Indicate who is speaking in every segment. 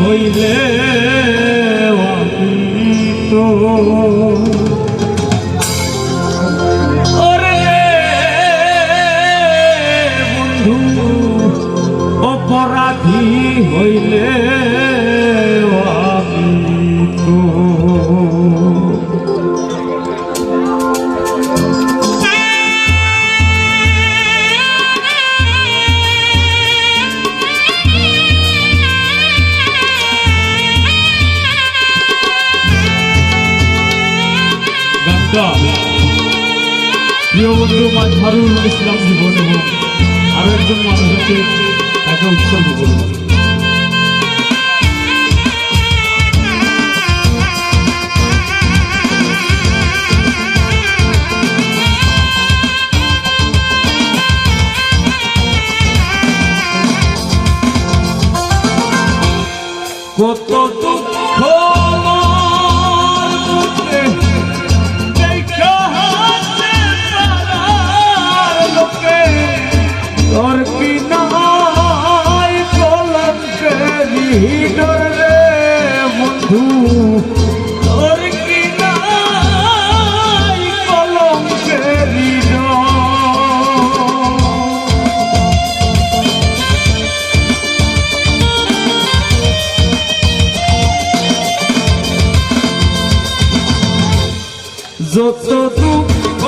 Speaker 1: হইলে তো ওরে বন্ধু অপরাধী হইলে তো প্রিয় বন্ধু মাজহারুল ইসলাম জীবন এবং আরো একজন মানুষ আছে তাকে উৎসর্গ করব। কত দুঃখ তোর কি নাই কলঙ্কেরি ডরে বন্ধু তোর কি নাই কলঙ্কেরি যত দুঃখ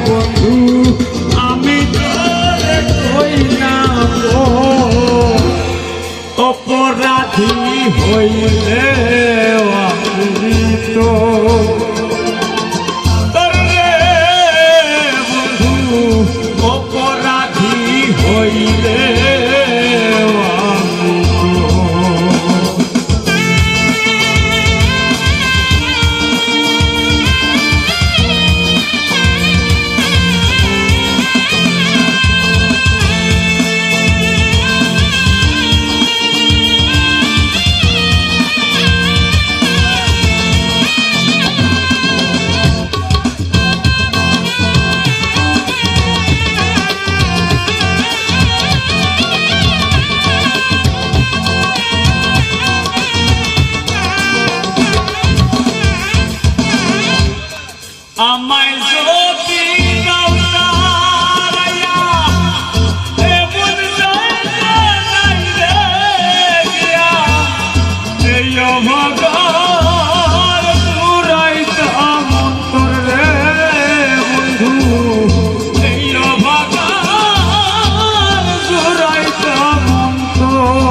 Speaker 1: বন্ধু আমি তোরে কই না অপরাধী হইলে তো বন্ধু অপরাধী হইলে আমায় যদি দাওতারায়া এমন জায়গায় রে গিয়া এই অভাগার পুরাইতাম অন্তর রে বন্ধু এই অভাগার পুরাইতাম অন্তর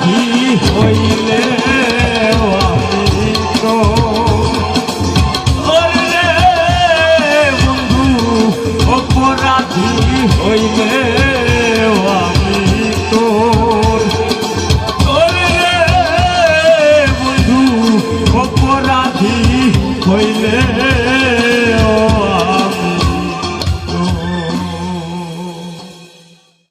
Speaker 1: অপরাধী হইলে আমি তো ওরে বন্ধু অপরাধী হইলে আমি তোর ওরে বন্ধু অপরাধী হইলে